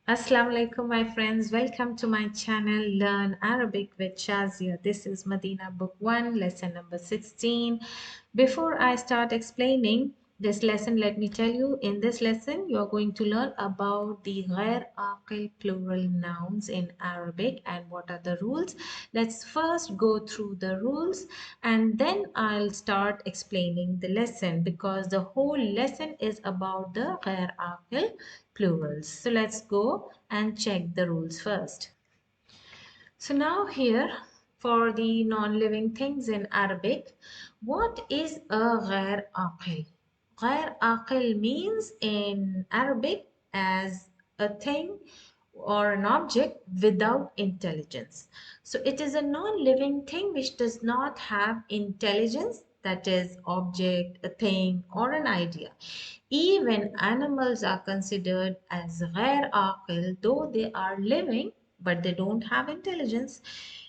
Assalamu alaikum, my friends. Welcome to my channel Learn Arabic with Shazia. This is Madina Book 1, lesson number 16. Before I start explaining this lesson, let me tell you in this lesson you are going to learn about the gair, aakil, plural nouns in Arabic and what are the rules. Let's first go through the rules and then I'll start explaining the lesson because the whole lesson is about the gair, aakil plurals. So let's go and check the rules first. So now here for the non-living things in Arabic, what is a gair aakil? Gair aakil means in Arabic as a thing or an object without intelligence. So it is a non-living thing which does not have intelligence, that is object, a thing or an idea. Even animals are considered as gair aakil, though they are living but they don't have intelligence.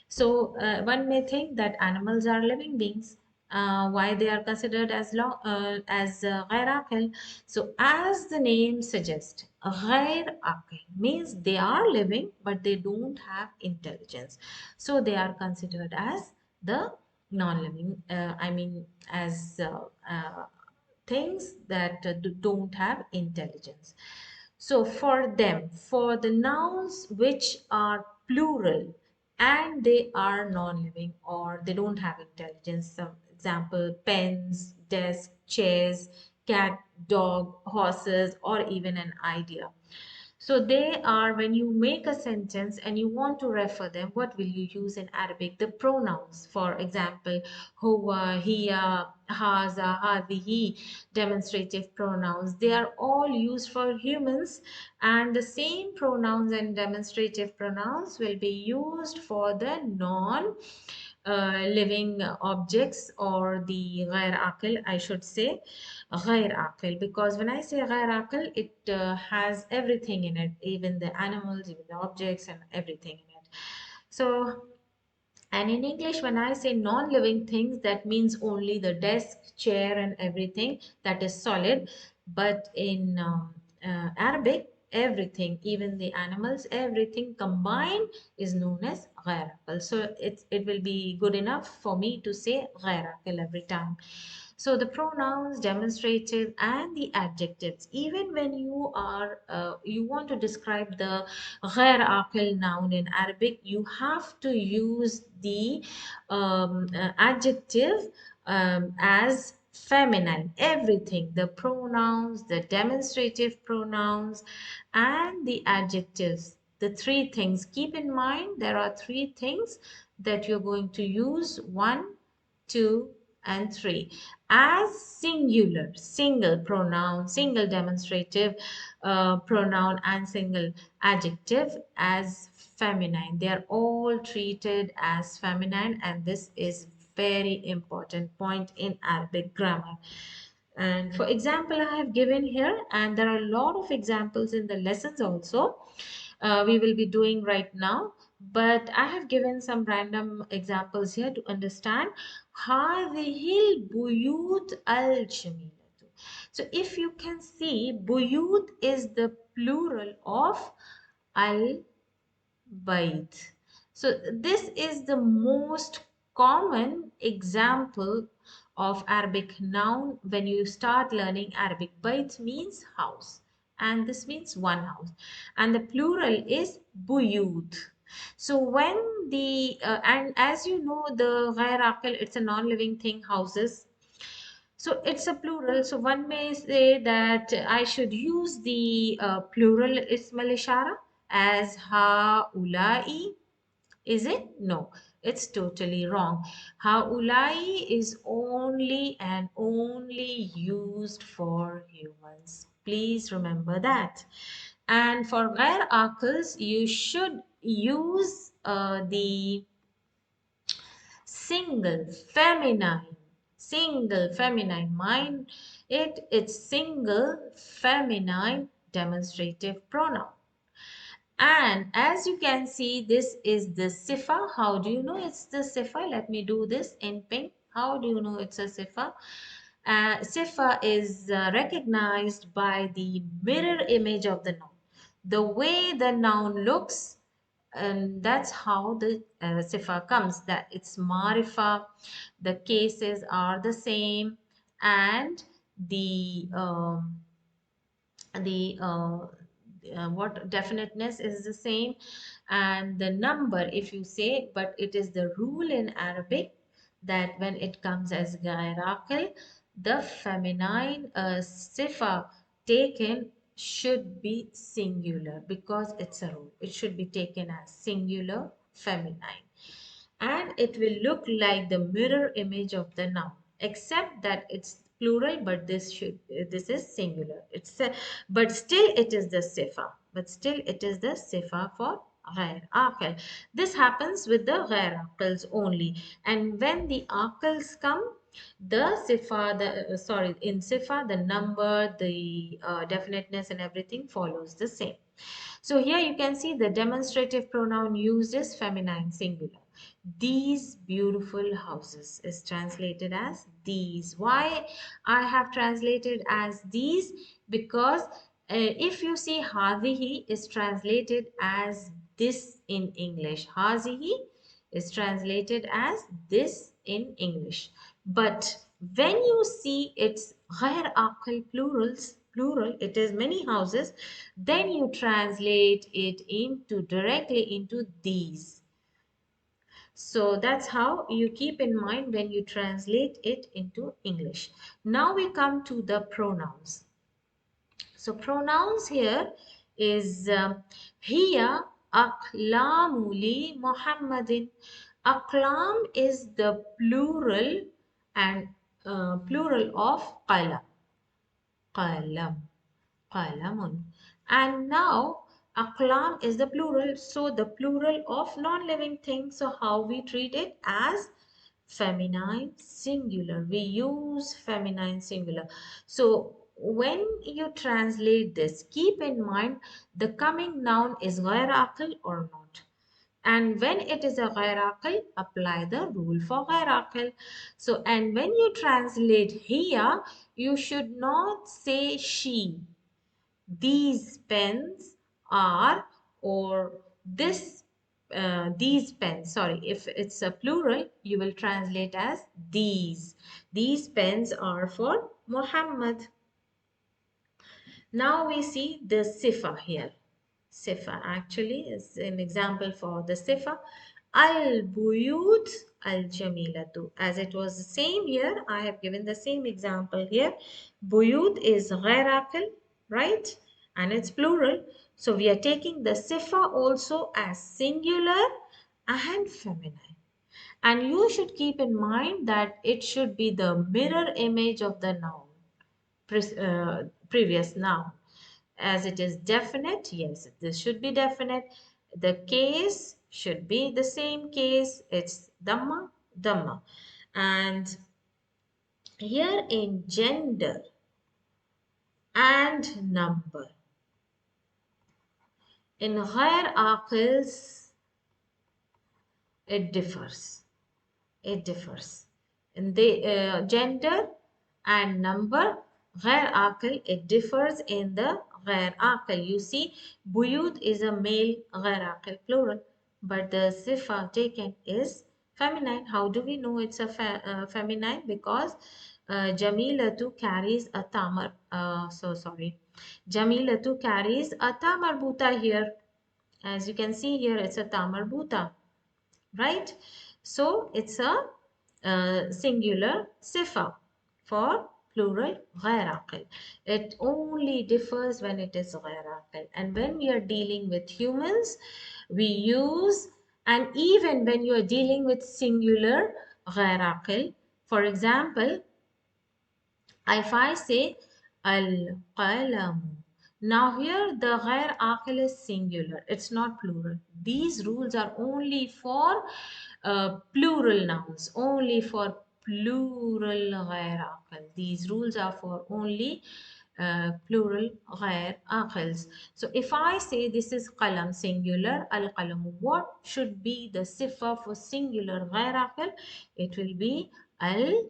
So one may think that animals are living beings. Why they are considered as غير عاقل? So as the name suggests, غير عاقل means they are living but they don't have intelligence. So they are considered as the non-living. I mean as things that don't have intelligence. So for them, for the nouns which are plural and they are non-living or they don't have intelligence, some example, pens, desk, chairs, cat, dog, horses, or even an idea. So they are when you make a sentence and you want to refer them, what will you use in Arabic? The pronouns. For example, huwa, hiya, haza, hadihi, demonstrative pronouns. They are all used for humans and the same pronouns and demonstrative pronouns will be used for the non living objects or the غير عاقل, I should say غير عاقل, because when I say غير عاقل it has everything in it, even the animals, even the objects and everything in it. So and in English, when I say non-living things, that means only the desk, chair, and everything that is solid. But in Arabic, everything, even the animals, everything combined is known as غير عقل. So it will be good enough for me to say غير عقل every time. So the pronouns, demonstrative, and the adjectives. Even when you want to describe the غير عاقل noun in Arabic, you have to use the adjective as feminine. Everything, the pronouns, the demonstrative pronouns, and the adjectives. The three things. Keep in mind there are three things that you're going to use. One, two, and three as singular, single pronoun, single demonstrative pronoun, and single adjective as feminine. They are all treated as feminine, and this is very important point in Arabic grammar. And for example, I have given here, and there are a lot of examples in the lessons also we will be doing right now. But I have given some random examples here to understand. هذه البيوت الجميلة. So if you can see, buyut is the plural of al bait. So this is the most common example of Arabic noun when you start learning Arabic. Bait means house and this means one house and the plural is buyut. So when the and as you know the ghair aqil, it's a non-living thing, houses, so it's a plural. So one may say that I should use the plural ism al-ishara as haulai. Is it? No, it's totally wrong. Haulai is only and only used for humans. Please remember that. And for ghair aqils, you should use the single feminine mind it's single feminine demonstrative pronoun. And as you can see, this is the sifa. How do you know it's the sifa? Let me do this in pink. How do you know it's a sifa? Sifa is recognized by the mirror image of the noun. the way the noun looks, and that's how the sifa comes, that it's marifa, the cases are the same, and the what definiteness is the same, and the number, if you say, but it is the rule in Arabic that when it comes as gair aakil, the feminine sifa taken should be singular, because it's a rule, it should be taken as singular feminine, and it will look like the mirror image of the noun, except that it's plural, but this is singular, but still it is the sifa, for ghair aqil. This happens with the ghair aqils only, and when the aqils come, the sifa, in sifa, the number, the definiteness and everything follows the same. So here you can see the demonstrative pronoun used is feminine singular. These beautiful houses is translated as these. Why I have translated as these? Because if you see hadhihi is translated as this in English. Hazihi is translated as this in English. But when you see its ghair aqil plural, it is many houses, then you translate it into directly into these. So that's how you keep in mind when you translate it into English. Now we come to the pronouns. So pronouns here is hiya aqlamu li Muhammadin. Aqlam is the plural and plural of qalam. Qalam. Qalamun. And now aqlam is the plural. So the plural of non-living things. So how we treat it? As feminine singular. We use feminine singular. So when you translate this, keep in mind the coming noun is ghair aqil or not. And when it is a ghair aqil, apply the rule for ghair aqil. So, and when you translate here, you should not say she. These pens are, or this these pens, sorry, if it's a plural you will translate as these pens are for Muhammad. Now we see the sifa here. Sifa actually is an example for the sifa. Al buyut al jamilatu. As it was the same here, I have given the same example here. Buyut is ghair aqil, right? And it's plural. So we are taking the sifa also as singular and feminine. And you should keep in mind that it should be the mirror image of the noun, previous noun. As it is definite, yes, this should be definite. The case should be the same case. It's dhamma, dhamma. And here in gender and number, in ghair aqils, it differs. It differs. In the gender and number, ghair aqil, it differs in the ghair aqil. You see, buyut is a male ghair aqil plural, but the sifa taken is feminine. How do we know it's a feminine? Because Jamilatu carries a tamar. Jamilatu carries a tamar buta here. As you can see here, it's a tamar buta, right? So it's a singular sifa for plural ghair aqil. It only differs when it is ghair aqil. And when we are dealing with humans, we use, and even when you are dealing with singular ghair aqil, for example, if I say al-qalam, now here the ghair aqil is singular, it's not plural. These rules are only for plural nouns, only for plural ghair aqil. These rules are for only plural ghair aqils. So if I say this is qalam singular, al qalam, what should be the sifa for singular ghair aqil? It will be al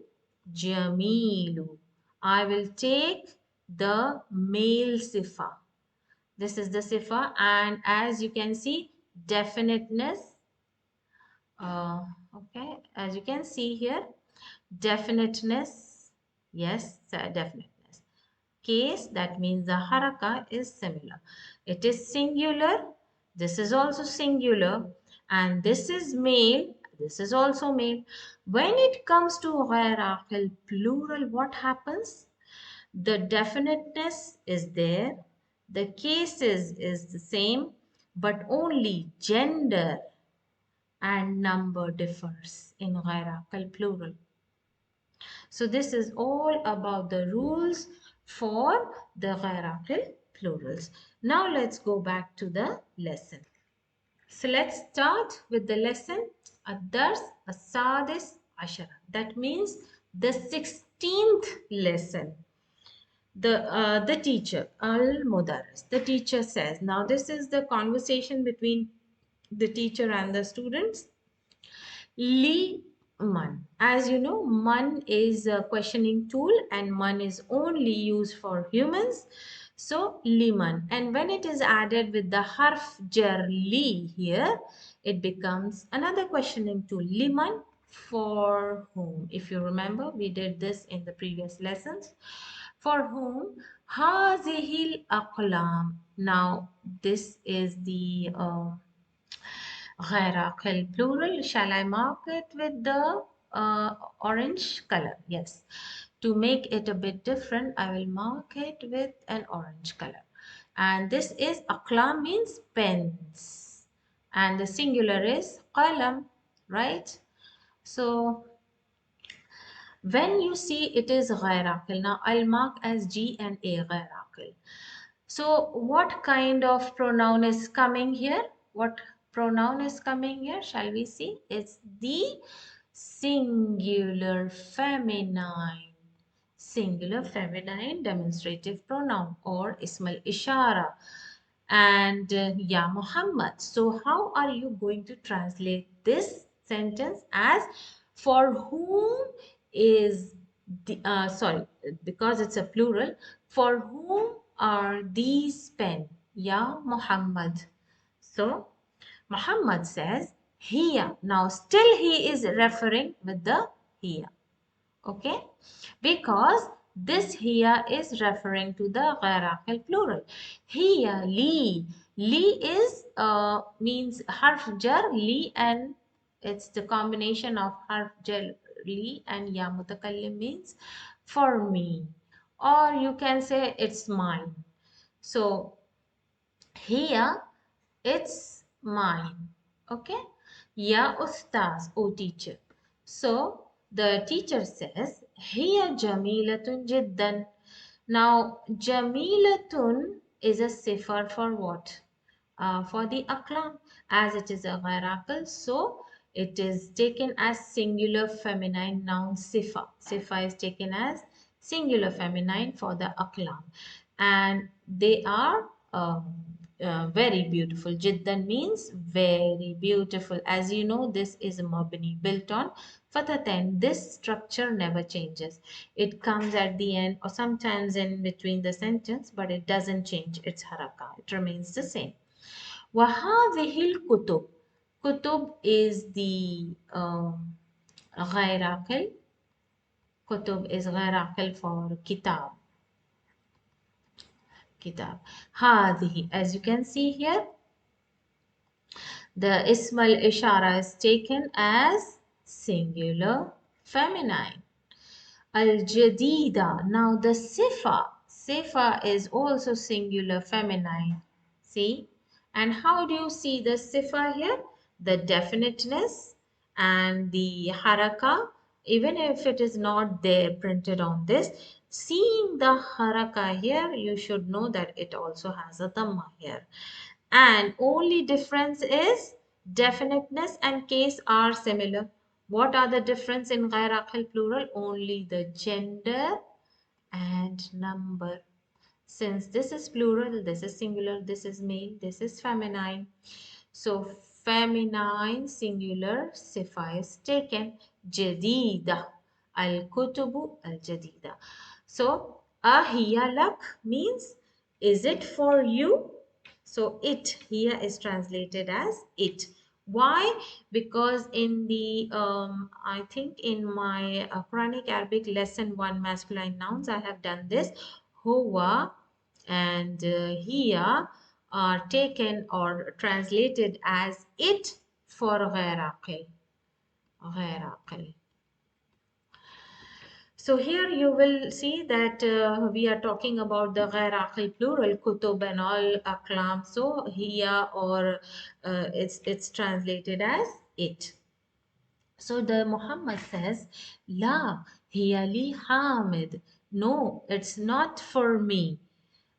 jamilu. I will take the male sifa. This is the sifa, and as you can see, definiteness. Okay, as you can see here, definiteness. Yes, definiteness. Case, that means the haraka is similar. It is singular. This is also singular, and this is male. This is also male. When it comes to gair aakil plural, what happens? The definiteness is there. The cases is the same, but only gender and number differs in gair aakil plural. So this is all about the rules for the gair aakil plurals. Now let's go back to the lesson. So let's start with the lesson الدرس السادس عشر. That means the 16th lesson. The teacher al mudarris, the teacher says. Now this is the conversation between the teacher and the students. Li man. As you know, man is a questioning tool and man is only used for humans. So liman. And when it is added with the harf jar li here, it becomes another questioning tool. Liman, for whom? If you remember, we did this in the previous lessons. For whom? Hazihil aqlam. Now, this is the hierarchical plural. Shall I mark it with the orange color? Yes. To make it a bit different, I will mark it with an orange color. And this is aqlam means pens. And the singular is qalam, right? So when you see it is ghair now I'll mark as G and A ghair. So what kind of pronoun is coming here? What pronoun is coming here? Shall we see? It's the singular feminine demonstrative pronoun or ismal ishara. And Ya Muhammad. So how are you going to translate this sentence as for whom is the sorry, because it's a plural, for whom are these pen? Ya Muhammad. So Muhammad says here. Now still he is referring with the here. Okay, because this here is referring to the ghair plural. Here li is means harf jar li, and it's the combination of harf jar li and ya mutakallim means for me, or you can say it's mine. So here it's mine. Okay. Ya ustaz, O teacher. So the teacher says, Hiya jamilatun jiddan. Now, jamilatun is a sifar for what? For the aklam, as it is a ghair so it is taken as singular feminine noun sifa. Sifa is taken as singular feminine for the aklam, and they are very beautiful. Jiddan means very beautiful. As you know, this is a mabni built on fatatain. This structure never changes. It comes at the end or sometimes in between the sentence, but it doesn't change its haraka. It remains the same. وهذه الكتب. Kutub is the غير عاقل. Kutub is غير عاقل for kitab. Kitab. هذه, as you can see here, the ismal ishara is taken as singular feminine. Al-jadida. Now the sifa is also singular feminine. See? And how do you see the sifa here? The definiteness and the haraka, even if it is not there printed on this, seeing the haraka here, you should know that it also has a dhamma here. And only difference is definiteness and case are similar. What are the difference in gair aqil plural? Only the gender and number. Since this is plural, this is singular, this is male, this is feminine. So feminine singular sifa is taken. Jadida. Al-kutubu al-jadida. So ahiya lak means is it for you? So it here is translated as it. Why? Because in the I think in my Quranic Arabic lesson 1 masculine nouns I have done this. Huwa and here are taken or translated as it for gair aakil. Gair aakil. So here you will see that we are talking about the gair aaqil plural, kutub and all aklam. So here or it's translated as it. So the Muhammad says, La hiya li hamid. No, it's not for me.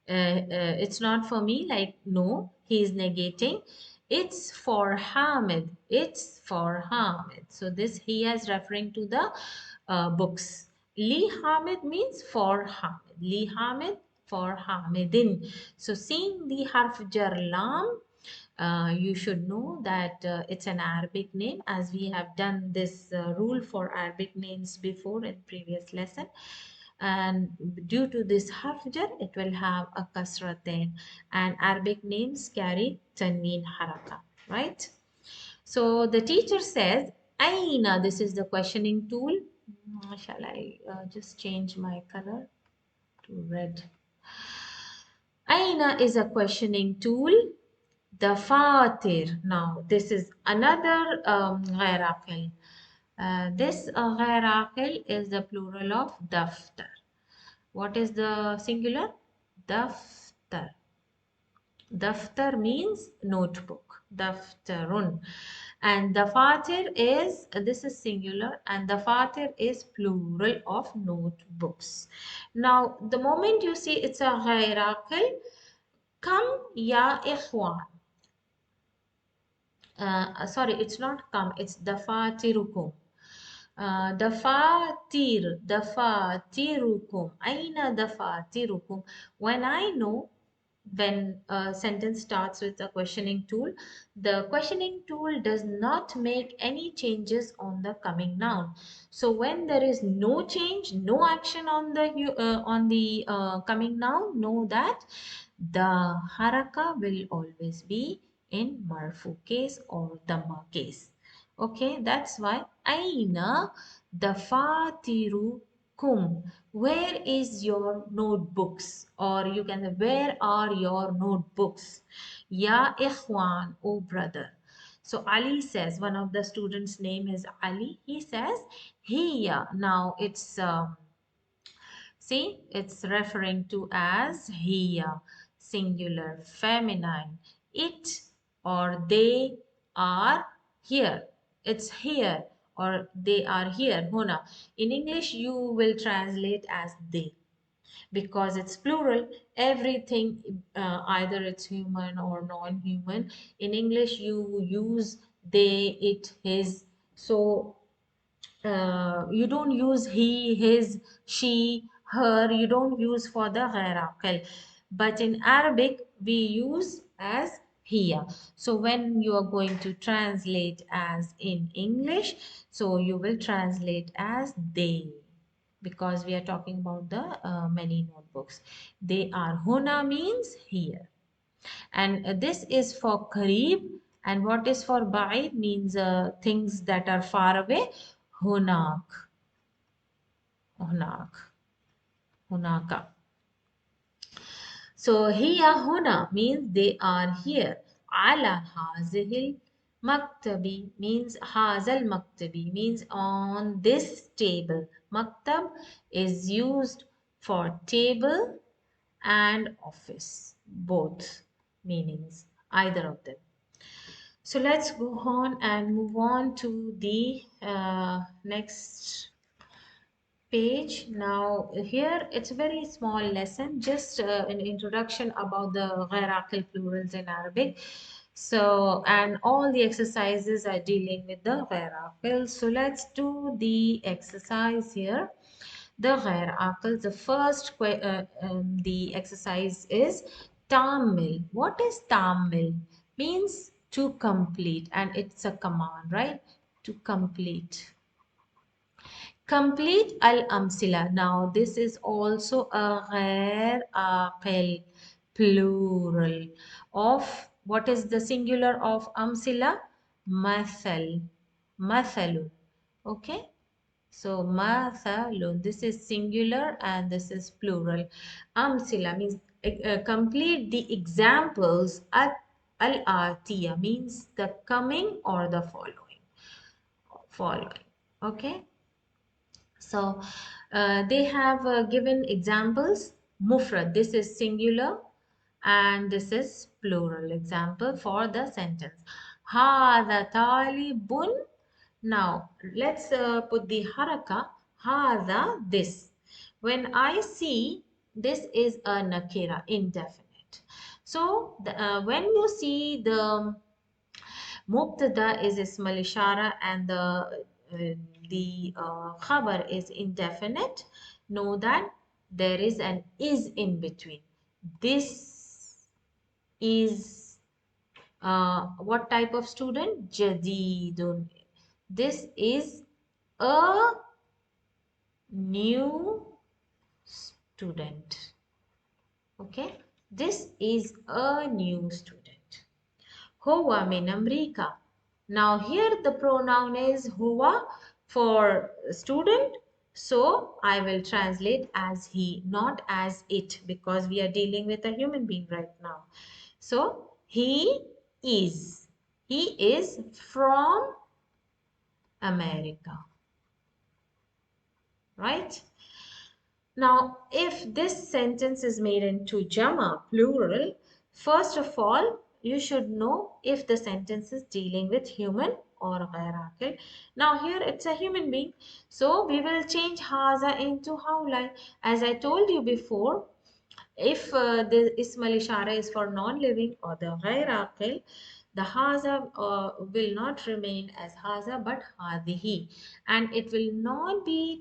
It's not for me, like no, he is negating. It's for Hamid. It's for Hamid. So this he is referring to the books. Li Hamid means for Hamid. Li Hamid for Hamidin. So seeing the harf jar lam, you should know that it's an Arabic name, as we have done this rule for Arabic names before in previous lesson. And due to this harf jar, it will have a kasratain, and Arabic names carry tanween haraka, right? So the teacher says, Aina, this is the questioning tool. Shall I just change my color to red? Aina is a questioning tool. The fatir. Now, this is another gair aakil. This gair aakil is the plural of daftar. What is the singular? Daftar. Daftar means notebook. Daftarun. And the fatir is, this is singular, and the fatir is plural of notebooks. Now, the moment you see it's a hierarchical, come ya ikhwan. Sorry, it's not come, it's dafatirukum. Dafatirukum. Aina dafatirukum. When I know, when a sentence starts with a questioning tool, the questioning tool does not make any changes on the coming noun. So when there is no change, no action on the coming noun, know that the haraka will always be in marfu case or dhamma case. Okay, that's why aina dafatiru kum. Where is your notebooks? Or you can say, where are your notebooks? Ya ikhwan, oh brother. So Ali says, one of the students' name is Ali. He says, hiya. Now it's see, it's referring to as hiya, singular, feminine. It or they are here. It's here or they are here. Huna. In English, you will translate as they because it's plural. Everything, either it's human or non-human. In English, you use they, it, his. So you don't use he, his, she, her. You don't use for the hierarchical. But in Arabic, we use as here. So when you are going to translate as in English, so you will translate as they because we are talking about the many notebooks. They are huna means here. And this is for Kareeb. And what is for Ba'id means things that are far away. Hunak. Hunak. Hunaka. So here huna means they are here. Ala hazihil maktabi means hazal maktabi means on this table. Maktab is used for table and office, both meanings, either of them. So let's go on and move on to the next page. Now here it's a very small lesson, just an introduction about the gair plurals in Arabic. So and all the exercises are dealing with the gair. So let's do the exercise here. The gair aqil, the first the exercise is tamil. What is tamil? Means to complete, and it's a command, right? To complete. Complete al-amsila. Now this is also a gair aqil plural. of, what is the singular of amsila? Mathal. Mathalun. Okay, so mathalun, this is singular and this is plural. Amsila means complete the examples. At al-atiya means the coming or the following. Okay, so they have given examples. Mufrad, this is singular and this is plural. Example for the sentence. Hada talibun. Now let's put the haraka. Hada, this. When I see, this is a nakira, indefinite. So when you see the Mubtada is ismal ishara and the khabar is indefinite. Know that there is an is in between. This is what type of student? Jadidun. This is a new student. Okay, this is a new student. Huwa min Amrika. Now here the pronoun is huwa for student. So I will translate as he, not as it, because we are dealing with a human being right now. So he is. He is from America. Right? Now, if this sentence is made into Jama, plural, first of all, you should know if the sentence is dealing with human or gair aakil. Now, here it's a human being. So, we will change haza into haulai. As I told you before, if the ismal ishara is for non-living or the gair aqil, the haza will not remain as haza but hadihi, and it will not be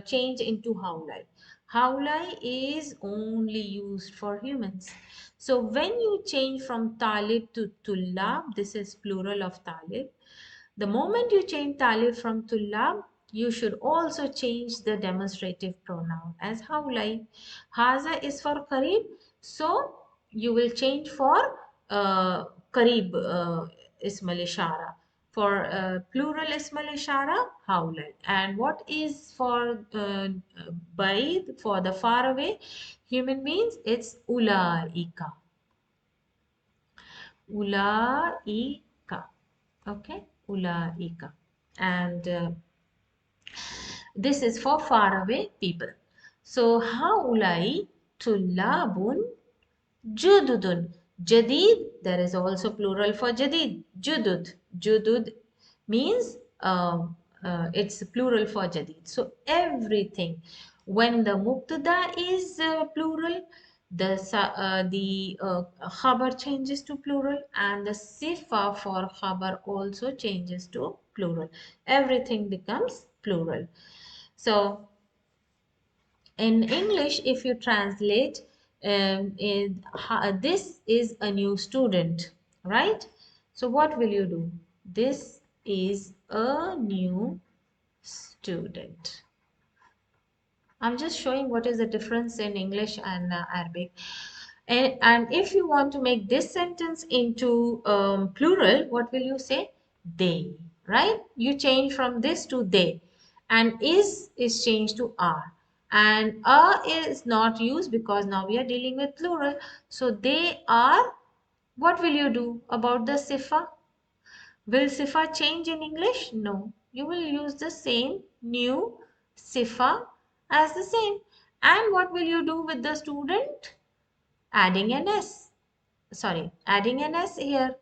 changed into haulai. Haulai is only used for humans. So when you change from talib to tullab, this is plural of talib. The moment you change talib from tullab, you should also change the demonstrative pronoun as haulai. Haza is for Kareeb, so you will change for Kareeb Ismal Ishara. For plural Ismal Ishara, haulai. And what is for Baid, for the far away human beings? It's ulaika. Ulaika. Okay, ulaika. And this is for far away people. So, haulai tullabun jududun. Jadid, there is also plural for jadid. Judud. Judud means it's plural for jadid. So, everything. When the mubtada is plural, the khabar changes to plural and the sifa for khabar also changes to plural. Everything becomes plural. So, in English, if you translate, this is a new student, right? So, what will you do? This is a new student. I'm just showing what is the difference in English and Arabic. And if you want to make this sentence into plural, what will you say? They, right? You change from this to they. And is changed to are. And is not used because now we are dealing with plural. So they are, what will you do about the sifa? Will sifa change in English? No. You will use the same new sifa as the same. And what will you do with the student? Adding an S. Sorry, adding an S here.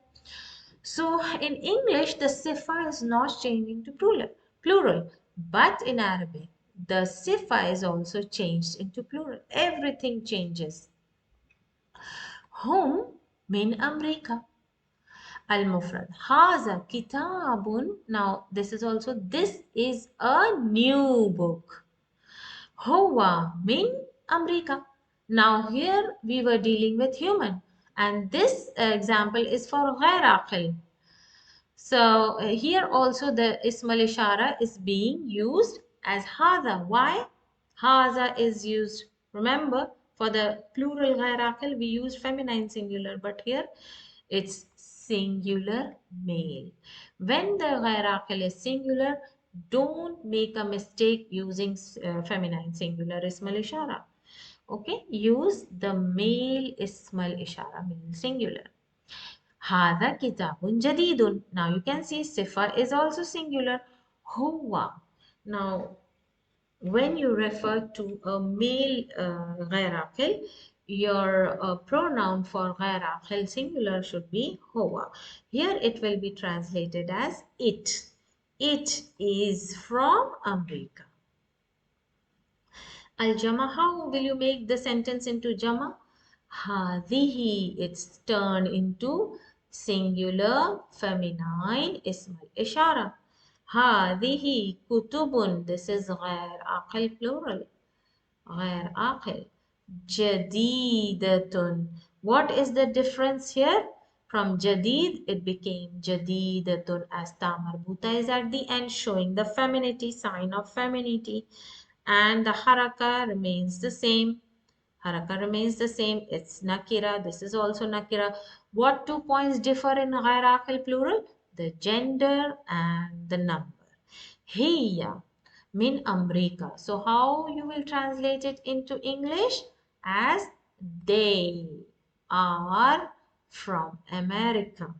So in English, the sifa is not changing to plural. But in Arabic, the sifa is also changed into plural. Everything changes. Hum min Amrika. Al-Mufrad. Haza kitabun. Now, this is a new book. Huwa min Amrika. Now, here we were dealing with human. And this example is for ghair aqil. So, here also the ismal ishara is being used as haza. Why? Haza is used, remember, For the plural gair aakil, we use feminine singular, but here it's singular male. When the gair aakil is singular, don't make a mistake using feminine singular ismal ishara. Okay, use the male ismal ishara, male singular. هذا كتاب جديد. Now you can see sifa is also singular. هو. Now when you refer to a male غير عاقل, your pronoun for غير عاقل singular should be هو. Here it will be translated as it. It is from America. Al-Jama, how will you make the sentence into Jama? Hadihi, it's turned into singular feminine ismal ishara. Hadihi kutubun, this is ghair aqil plural. Ghair aqil. Jadidatun. What is the difference here? From jadid, it became jadidatun as ta marbuta is at the end, showing the femininity, sign of femininity. And the haraka remains the same. Haraka remains the same. It's nakira. This is also nakira. What 2 points differ in ghair aqil plural? The gender and the number. Hiya min Amrika. So how you will translate it into English? As they are from America.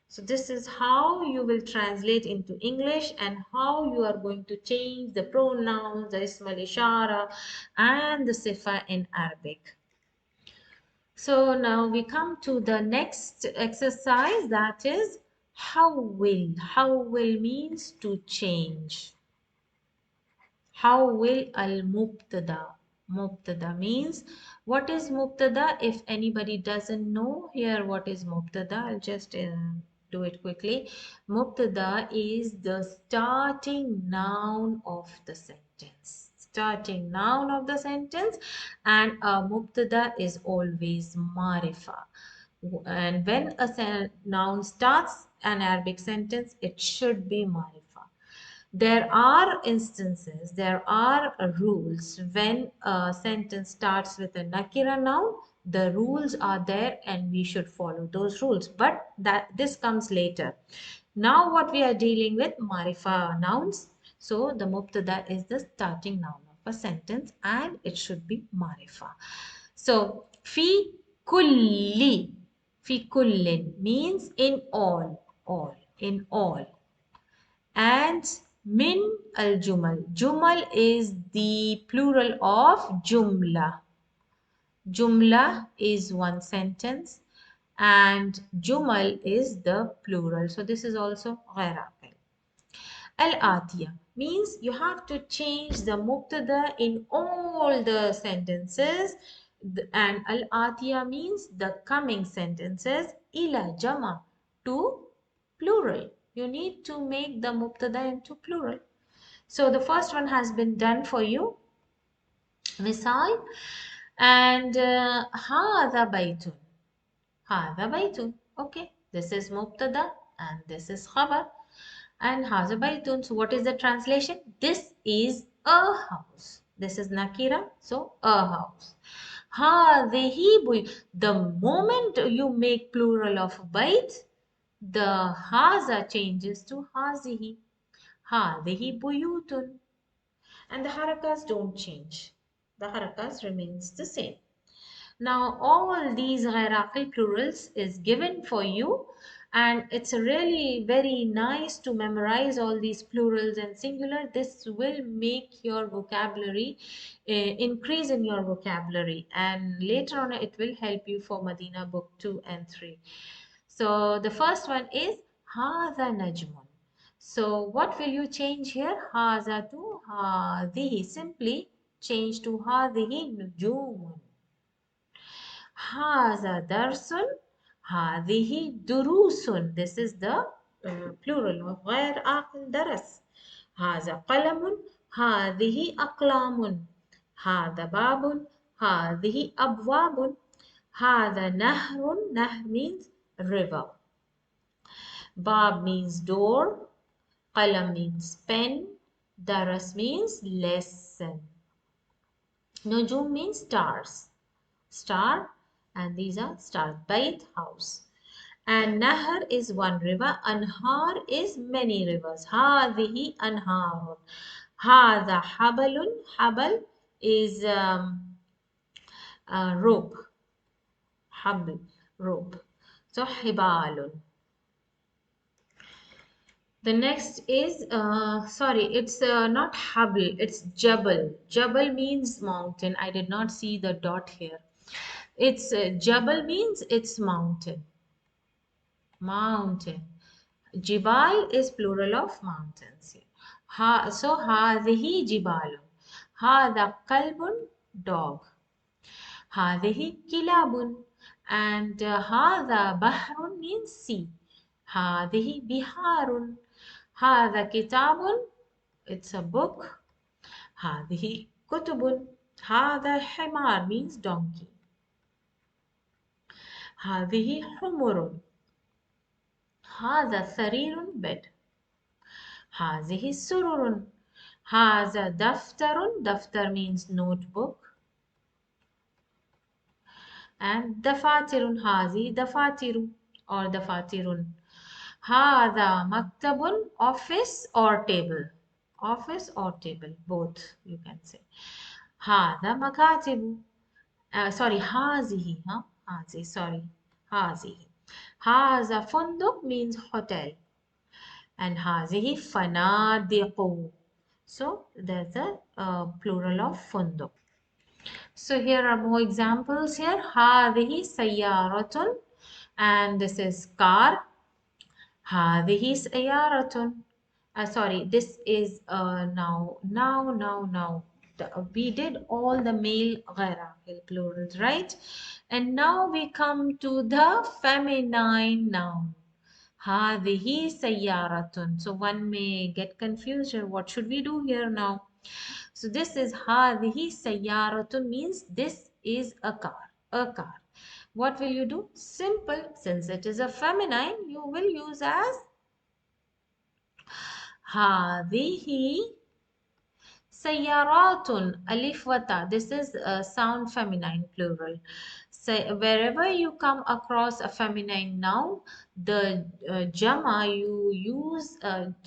So this is how you will translate into English and how you are going to change the pronouns, the ism al-ishara and the sifa in Arabic. So now we come to the next exercise, that is how will. How will means to change. How will al-mubtada? Mubtada means, what is mubtada? If anybody doesn't know here what is mubtada, I'll just do it quickly. Mubtada is the starting noun of the sentence. Starting noun of the sentence, and a mubtada is always marifa. And when a noun starts an Arabic sentence, it should be marifa. There are instances, there are rules when a sentence starts with a nakira noun. The rules are there and we should follow those rules. But this comes later. Now what we are dealing with, marifa nouns. So the mubtada is the starting noun of a sentence and it should be marifa. So fi kulli, fi kullin means in all, in all. And min al-jumal. Jumal is the plural of jumla. Jumla is one sentence and jumal is the plural. So this is also ghair aqil. Al-atiya means you have to change the mubtada in all the sentences, and al-atiya means the coming sentences, ila jama, to plural. You need to make the mubtada into plural. So the first one has been done for you. Misal, and hadha baytun. Hadha baytun. Okay, this is mubtada and this is khabar. And hadha baytun. So what is the translation? This is a house. This is nakira, so a house. Hadhihi buy. The moment you make plural of bayt, the haza changes to hazihi. Hadhihi buyutun. And the harakas don't change. The harakas remains the same. Now all these hierarchical plurals is given for you, and it's really very nice to memorize all these plurals and singular. This will make your vocabulary increase in your vocabulary, and later on it will help you for Madina book 2 and 3. So the first one is hadha najmun. So what will you change here? Haza to hadihi. Simply change to hadihi nujumun. Haza darsun. Hadihi durusun. This is the plural of غير عاقل درس. Haza qalamun. Hadihi aqlamun. Hada babun. Hadihi abwabun. Hada nahrun. Nahr means river. Bab means door. Qalam means pen. Daras means lesson. Nujum means stars. Star, and these are stars. Bait, house. And Nahar is one river. Anhar is many rivers. Hadihi anharun. Hada habalun. Habal is rope. Habl, rope. So hibalun. The next is, sorry, it's not habl, it's jabal. Jabal means mountain. I did not see the dot here. It's jabal means it's mountain. Mountain. Jibal is plural of mountains. So هذه جبال. هذا كلب dog. هذه كلاب. And هذا بحر means sea. هذه بحار. هذا كتاب, it's a book. هذه كتب. هذا حمار means donkey. هذه حمر. هذا سرير bed. هذه سرر. هذا دفتر. دفتر means notebook. And دفاتر. هذه دفاتر or دفاتر. هذا مكتب, office or table. Office or table, both you can say. هذا مكاتب. Sorry, هذه. هذه, sorry. هذه. هذا فندق means hotel. And هذه فنادق. So there's a plural of فندق. So here are more examples here. هذه سيارة, and this is car. هذه سيارة. Sorry, this is now. We did all the male gair aakil plurals, right? And now we come to the feminine noun. هذه سيارة. So one may get confused here. What should we do here now? So this is هذه سيارة means this is a car. A car. What will you do? Simple. Since it is a feminine, you will use as هذه سيارات. Alif wata. This is a sound feminine plural. So wherever you come across a feminine noun, the jama you use.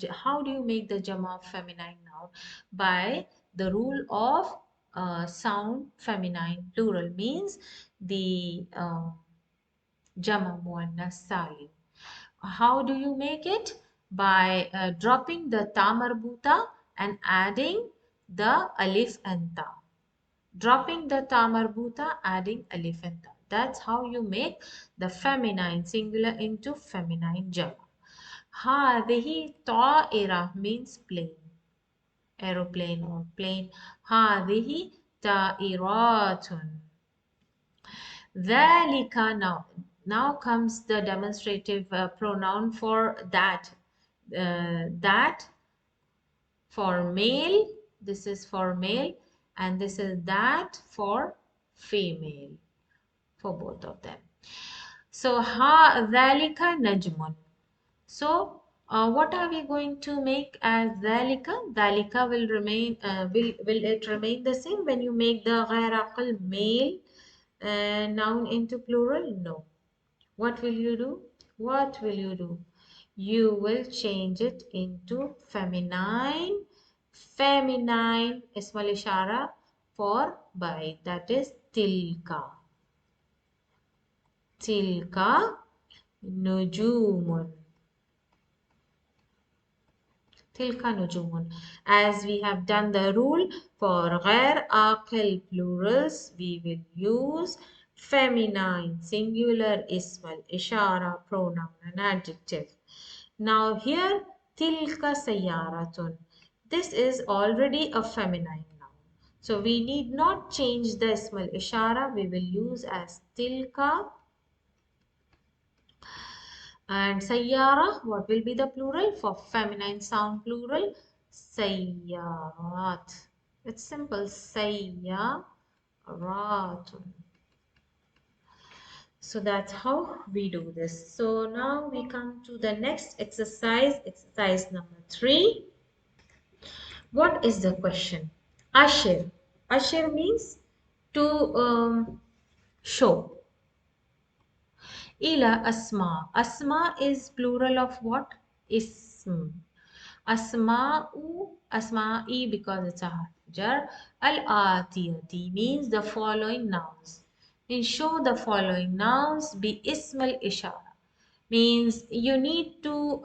How do you make the jama of feminine noun? By the rule of sound feminine plural, means the jama muannas salim. How do you make it? By dropping the ta marbuta and adding the alif and ta. Dropping the ta marbuta, adding alif and ta. That's how you make the feminine singular into feminine jama. هذه طائرة means plane. Aeroplane or plane. هذه طائرات. ذلك now. Now comes the demonstrative pronoun for that. That for male, this is for male, and this is that for female, for both of them. So ha dhalika najmun. So what are we going to make as dhalika? Dhalika will remain. Will it remain the same when you make the gair aakil male noun into plural? No. What will you do? What will you do? You will change it into feminine. Feminine ismal ishara for by, that is tilka. Tilka nujumun. Tilka nujumun. As we have done the rule for gair aakil plurals, we will use feminine singular ismal ishara pronoun and adjective. Now here tilka sayaratun. This is already a feminine noun. So we need not change the ismal ishara. We will use as tilka. And sayyara, what will be the plural for feminine sound plural? Sayyarat. It's simple. Sayyaratun. So that's how we do this. So now we come to the next exercise, exercise number 3. What is the question? Ashir. Ashir means to show. Ila asma. Asma is plural of what? Ism. Asma'u, asma'i because it's a jar. Al-atiyati means the following nouns. And show the following nouns bi ismal ishara. Means you need to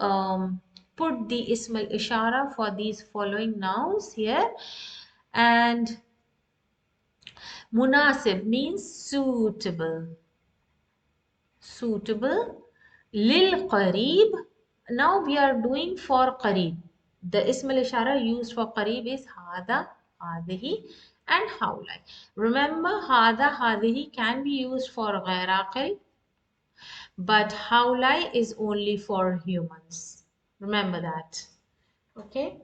put the ismal ishara for these following nouns here. And munasib means suitable. Suitable. Lil qareeb. Now we are doing for qareeb. The ism al ishara used for qareeb is hada, hadihi, and haulai. Remember, hada, hadihi can be used for gair aakil, but haulai is only for humans. Remember that. Okay,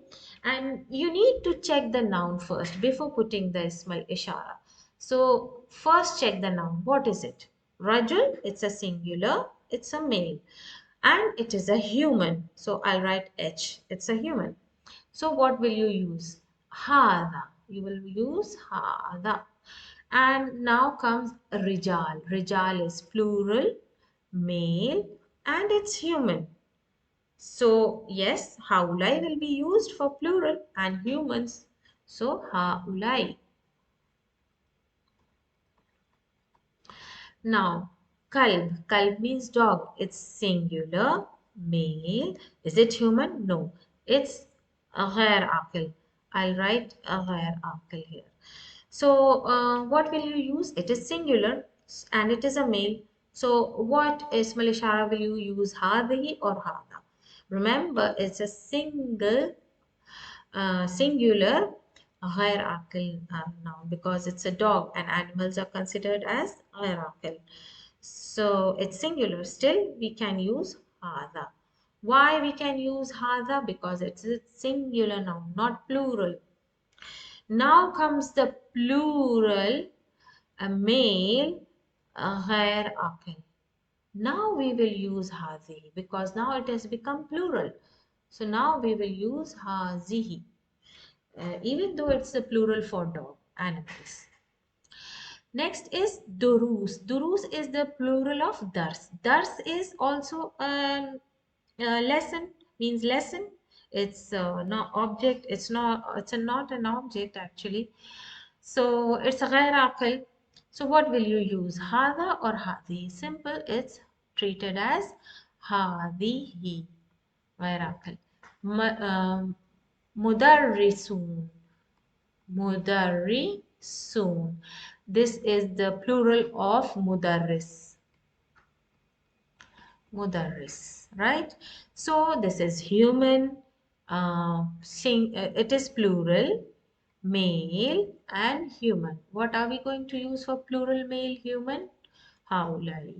and you need to check the noun first before putting the ismal ishara. So first check the noun. What is it? Rajul, it's a singular, it's a male, and it is a human, so I'll write h, it's a human. So what will you use? Hada, you will use hada. And now comes rijal. Rijal is plural, male, and it's human. So yes, haulai will be used for plural and humans. So haulai. Now, kalb. Kalb means dog. It's singular, male. Is it human? No. It's a gair aakil. I'll write a gair aakil here. So what will you use? It is singular and it is a male. So what ismal ishara will you use? Hadihi or hada? Remember, it's a singular hierarchical noun because it's a dog and animals are considered as hierarchical. So it's singular. Still, we can use hada. Why we can use hada? Because it's a singular noun, not plural. Now comes the plural, a male, a hierarchical. Now we will use hazihi because now it has become plural. So now we will use hazihi, even though it's a plural for dog, animals. Next is durus. Durus is the plural of dars. Dars is also a lesson, means lesson. It's not object. It's not. It's not an object actually. So it's a ghair aqil. So what will you use? Hada or hadi? Simple. It's treated as hadihi. Ghair aqil. Mudarrisun. Mudarrisun. This is the plural of mudarris. Mudarris, right? So this is human. It is plural, male and human. What are we going to use for plural male human? Haulai.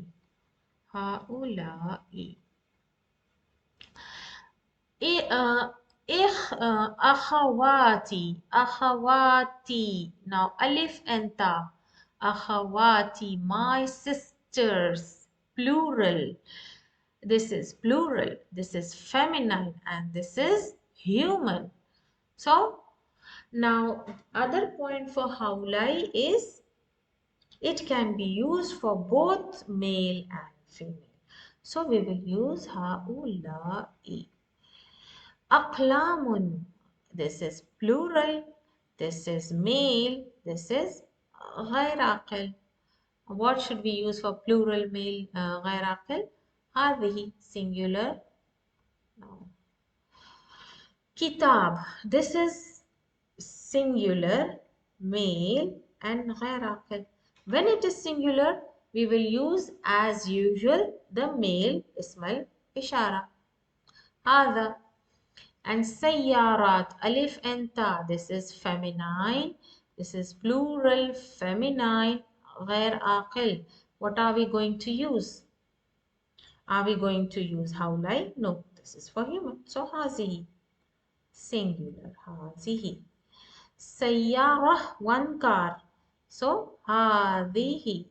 Haulai. Akhawati, akhawati. Now alif and ta. Akhawati, my sisters. Plural. This is plural. This is feminine and this is human. So now other point for haulai is it can be used for both male and female. So we will use haulai. Aqlamun. This is plural. This is male. This is ghair aqil. What should we use for plural male ghair aqil? Hadihi, singular. No. Kitab. This is singular, male and ghair aqil. When it is singular, we will use as usual the male ismal ishara. Hada. And sayyarat, alif and ta, this is feminine, this is plural, feminine, ghair aqil. What are we going to use? Are we going to use haulai? No, this is for human. So hazihi, singular, hazihi. Sayyarah, one car. So hadihi,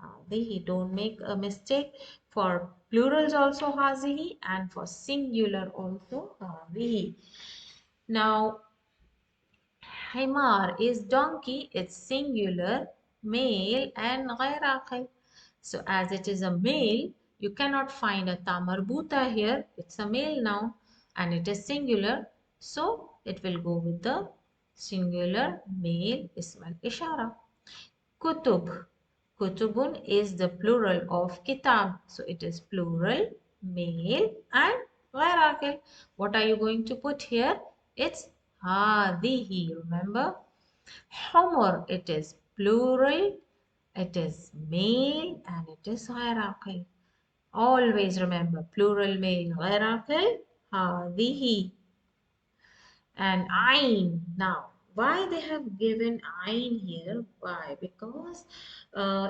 hadihi. Don't make a mistake. For plurals also hazihi and for singular also hadihi. Now, himar is donkey, it's singular, male and gair aakil. So as it is a male, you cannot find a ta marbuta here. It's a male noun and it is singular. So it will go with the singular male ism al ishara. Kutub. Kutubun is the plural of kitab. So it is plural, male and gair aakil. What are you going to put here? It's hadihi. Remember? Humor. It is plural. It is male and it is gair aakil. Always remember plural male gair aakil. Hadihi. And ayn. Now, why they have given ayn here? Why? Because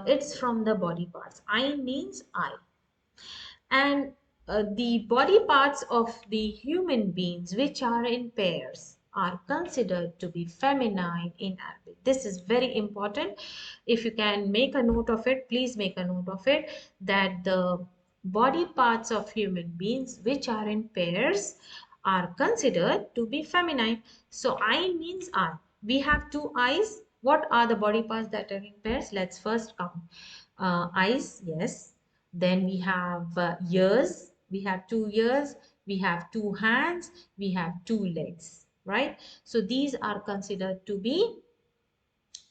it's from the body parts. Ayn means eye. And the body parts of the human beings, which are in pairs, are considered to be feminine in Arabic. This is very important. If you can make a note of it, please make a note of it, that the body parts of human beings which are in pairs are considered to be feminine. So eye means eye. We have two eyes. What are the body parts that are in pairs? Let's first count. Eyes, yes. Then we have ears. We have two ears. We have two hands. We have two legs, right? So these are considered to be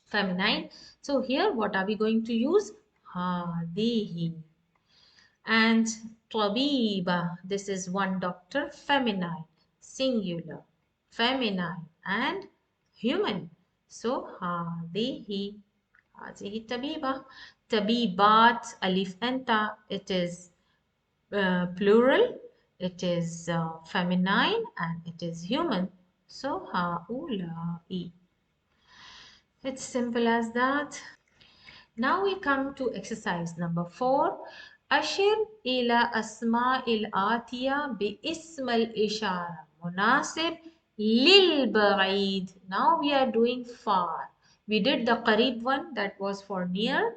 feminine. So here, what are we going to use? Hadihi. And tabiba, this is one doctor, feminine, singular, feminine and human. So hadihi, hadihi tabiba. Tabibat, alif and ta, it is plural, it is feminine and it is human. So haulai. It's simple as that. Now we come to exercise number 4. أشر إلى أسماء الآتية باسم الإشارة مناسب للبعيد. Now we are doing far. We did the قريب one, that was for near.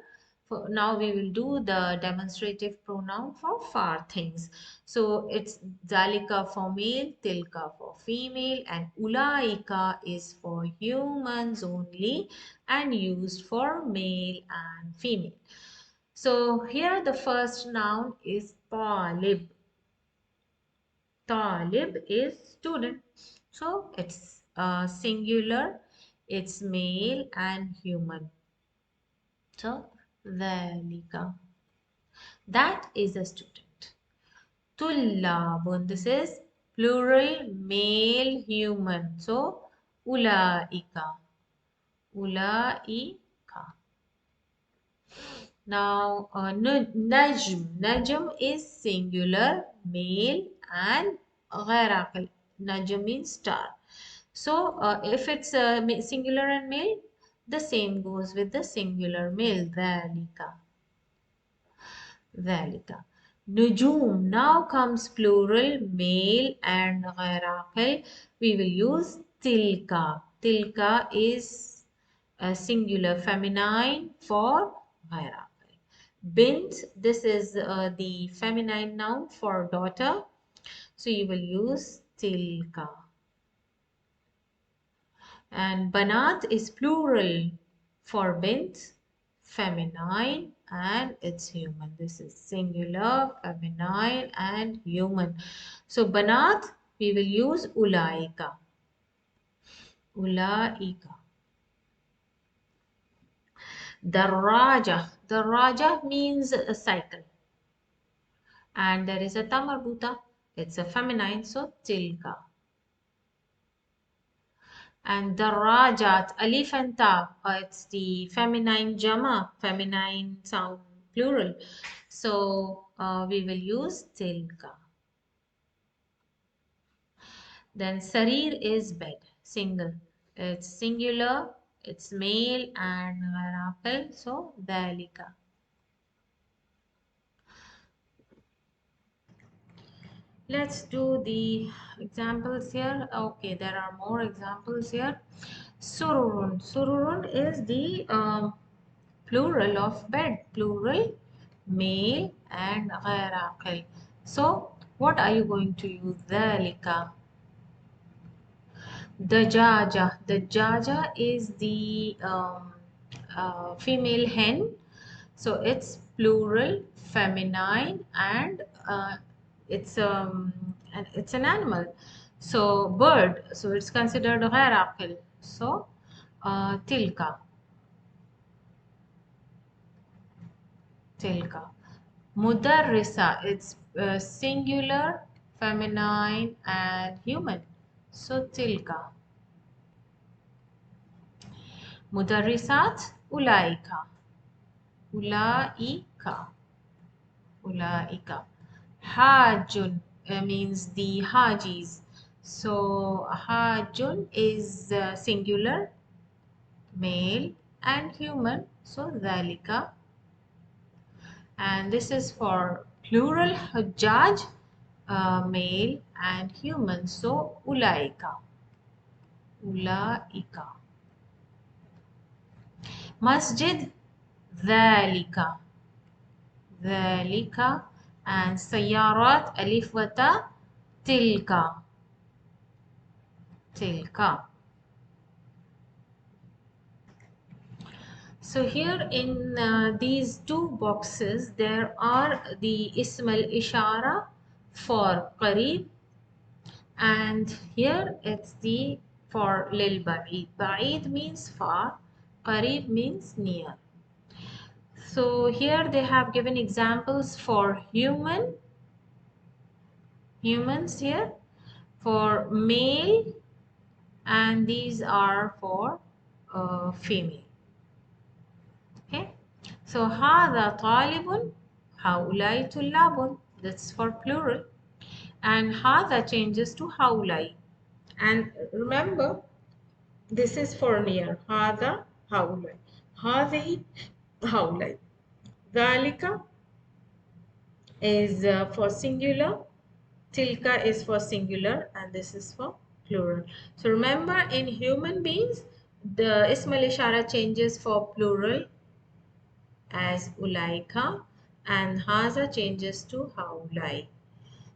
Now we will do the demonstrative pronoun for far things. So it's zalika for male, tilka for female, and ulaika is for humans only and used for male and female. So here the first noun is talib. Talib is student. So it's singular, it's male and human. So ذلك, that is a student. Tullabun, this is plural male human. So ulaika, ulaika. Now, najm. Najm is singular, male, and ghair aqil. Najm means star. So, if it's singular and male, the same goes with the singular male. Dhalika. Dhalika. Nujum. Now comes plural, male, and ghair aqil. We will use tilka. Tilka is singular feminine for ghair aqil. Bint, this is the feminine noun for daughter. So you will use tilka. And banat is plural for bint, feminine, and it's human. This is singular, feminine, and human. So banat, we will use ulaika. Ulaika. Daraja. Daraja means a cycle. And there is a tamarbuta. It's a feminine, so tilka. And darajat, alif and ta, it's the feminine jama, feminine sound plural. So we will use tilka. Then sarir is bed, single. It's singular, it's male and ghair so dhalika. Let's do the examples here. Okay, there are more examples here. Sururun. Sururun is the plural of bed. Plural, male and ghair aqil. So, what are you going to use? Dhalika. Dajaja. Dajaja is the female hen. So it's plural, feminine, and it's an animal. So bird. So it's considered gair aakil. So tilka, tilka. Mudarrisa. It's singular, feminine, and human. So tilka. Mudarrisat. Ulaika. Ulaika. Ulaika. Hajun means the Hajis. So Hajun is singular, male, and human. So Dhalika. And this is for plural Hajjaj, male and human. So Ulaika. Ulaika. Masjid. Dhalika. ذلك and سيارات ألف وتاء تلك تلك. So here in these two boxes there are the ism al-ishara for qarib, and here it's the for lil ba'id. Ba'id means far, qarib means near. So here they have given examples for humans here, for male, and these are for female. Okay, so هذا طالب, هؤلاء طلاب, that's for plural, and هذا changes to هؤلاء. And remember, this is for near. هذا هؤلاء, هذه هؤلاء. ذلك is for singular, tilka is for singular, and this is for plural. So remember, in human beings the ism al-ishara changes for plural as ulaika, and haza changes to haulai.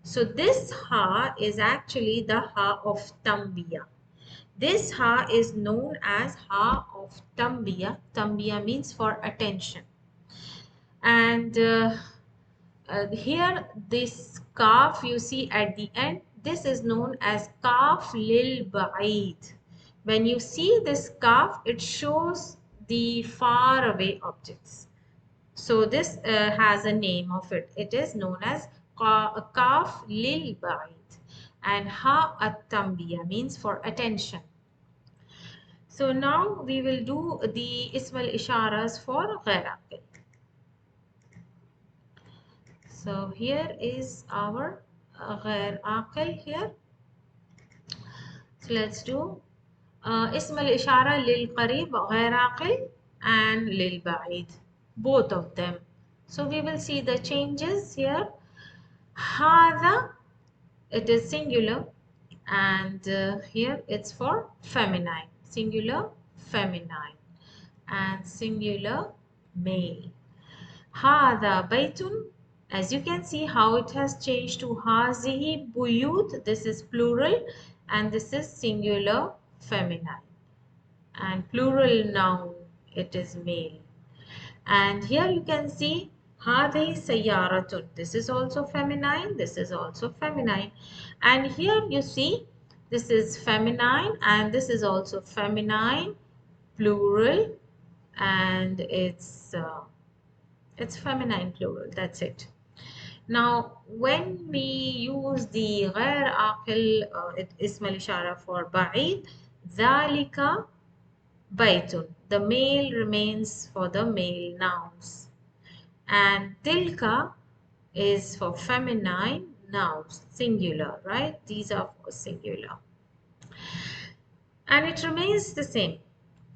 So this ha is actually the ha of tambiya. This ha is known as ha of tambiya. Tambiya means for attention. And here this kaf you see at the end, this is known as kaf lil ba'id. When you see this kaf, it shows the far away objects. So this has a name of it. It is known as kaf lil ba'id, and ha at tambiya means for attention. So now we will do the ism al isharas for ghair aqil. So here is our ghair aqil here. So let's do ism al ishara lil qarib, ghair aqil, and lil ba'id, both of them. So we will see the changes here. Hada, it is singular, and here it's for feminine, singular feminine, and singular male. Hada baytun, as you can see how it has changed to hazihi buyut. This is plural and this is singular feminine, and plural noun, it is male. And here you can see hadhi sayaratun. This is also feminine, this is also feminine. And here you see this is feminine and this is also feminine, plural, and it's feminine plural. That's it. Now when we use the ghair aqil ism al ishara for ba'id, dhalika baytun, the male remains for the male nouns, and tilka is for feminine nouns, singular, right? These are for singular, and it remains the same,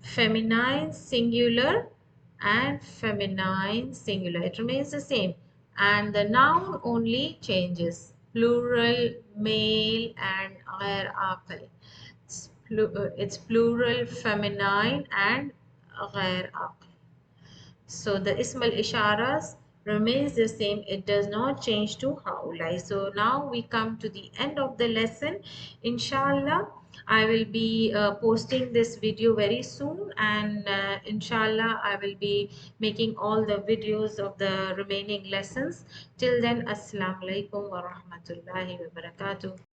feminine singular and feminine singular, it remains the same, and the noun only changes, plural male and ghair aqil. It's plural feminine and ghair aqil. So the ism al isharas remains the same. It does not change to hawla. So now we come to the end of the lesson. Inshallah, I will be posting this video very soon, and inshallah I will be making all the videos of the remaining lessons. Till then, assalamu alaikum wa rahmatullahi wa barakatuh.